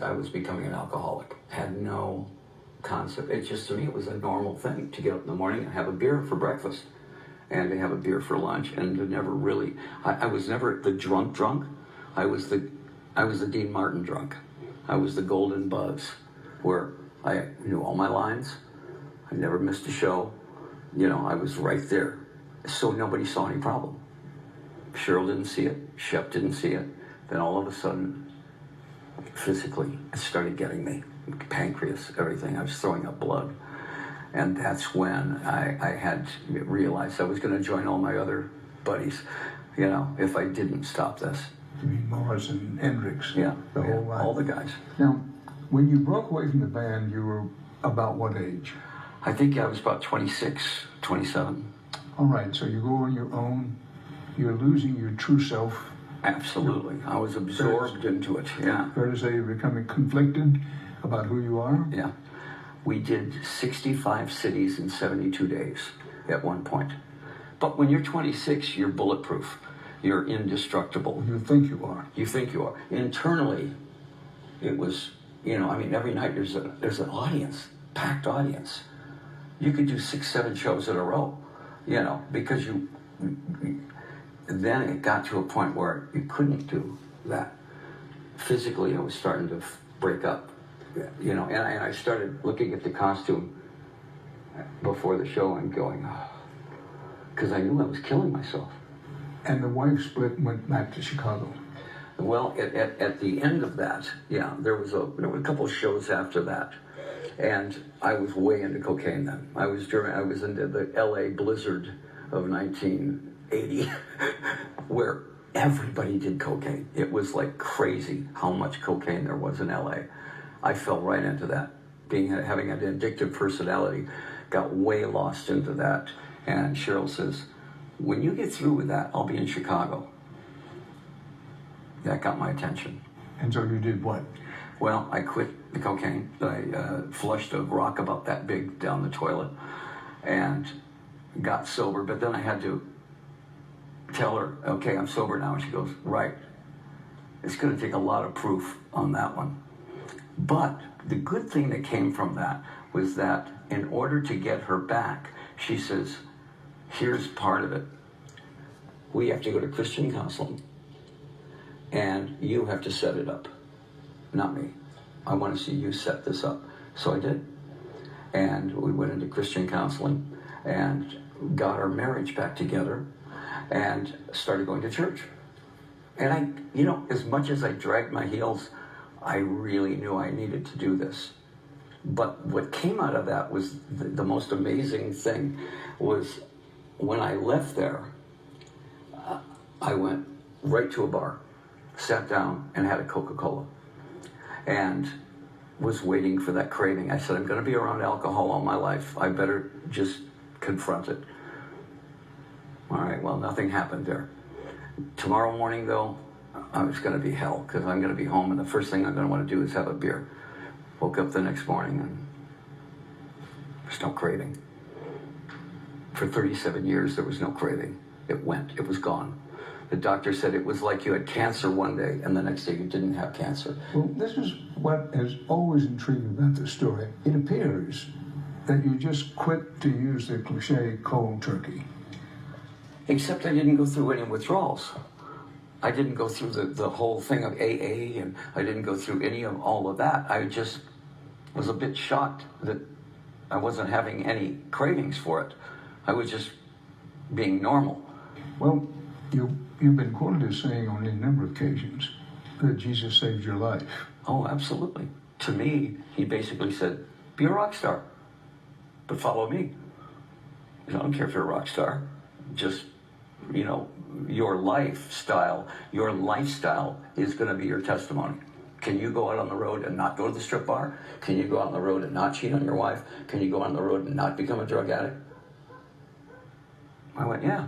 I was becoming an alcoholic. Had no concept. It just, to me, it was a normal thing to get up in the morning and have a beer for breakfast and to have a beer for lunch, and to never really, I was never the drunk. I was the Dean Martin drunk. I was the golden buzz, where I knew all my lines. I never missed a show. You know, I was right there. So nobody saw any problem. Cheryl didn't see it. Shep didn't see it. Then all of a sudden, physically, it started getting me. Pancreas, everything. I was throwing up blood. And that's when I had realized I was going to join all my other buddies, you know, if I didn't stop this. You mean Mars and Hendrix? Yeah, the whole line. All the guys. Now, when you broke away from the band, you were about what age? I think I was about 26, 27. All right, so you go on your own. You're losing your true self. Absolutely. I was absorbed into it, yeah. Fair to say you're becoming conflicted about who you are? Yeah. We did 65 cities in 72 days at one point. But when you're 26, you're bulletproof. You're indestructible. You think you are. You think you are. Internally, it was, you know, I mean, every night there's an audience, packed audience. You could do 6, 7 shows in a row, you know, because then it got to a point where you couldn't do that. Physically, I was starting to break up, you know, and I started looking at the costume before the show and going, because I knew I was killing myself. And the wife split and went back to Chicago. Well, at the end of that, yeah, there were a couple of shows after that, and I was way into cocaine then. I was into the LA blizzard of 1980, where everybody did cocaine. It was like crazy how much cocaine there was in LA. I fell right into that. Having an addictive personality, got way lost into that. And Cheryl says, when you get through with that, I'll be in Chicago. That got my attention. And so you did what? Well, I quit the cocaine. I flushed a rock about that big down the toilet and got sober. But then I had to tell her, okay, I'm sober now. And she goes, right. It's going to take a lot of proof on that one. But the good thing that came from that was that in order to get her back, she says, here's part of it. We have to go to Christian counseling, and you have to set it up, not me. I want to see you set this up. So I did. And we went into Christian counseling and got our marriage back together and started going to church. And as much as I dragged my heels, I really knew I needed to do this. But what came out of that was the most amazing thing was when I left there, I went right to a bar, sat down and had a Coca-Cola and was waiting for that craving. I said, I'm going to be around alcohol all my life. I better just confront it. All right, well, nothing happened there. Tomorrow morning, though, it's going to be hell because I'm going to be home and the first thing I'm going to want to do is have a beer. Woke up the next morning and there's no craving. For 37 years, there was no craving. It was gone. The doctor said it was like you had cancer one day and the next day you didn't have cancer. Well, this is what has always intrigued me about this story. It appears that you just quit, to use the cliche, cold turkey. Except I didn't go through any withdrawals. I didn't go through the whole thing of AA, and I didn't go through any of all of that. I just was a bit shocked that I wasn't having any cravings for it. I was just being normal. Well, you've been quoted as saying on a number of occasions that Jesus saved your life. Oh, absolutely. To me, he basically said, be a rock star, but follow me. I don't care if you're a rock star. Just, your lifestyle is going to be your testimony. Can you go out on the road and not go to the strip bar? Can you go out on the road and not cheat on your wife? Can you go on the road and not become a drug addict? I went, yeah.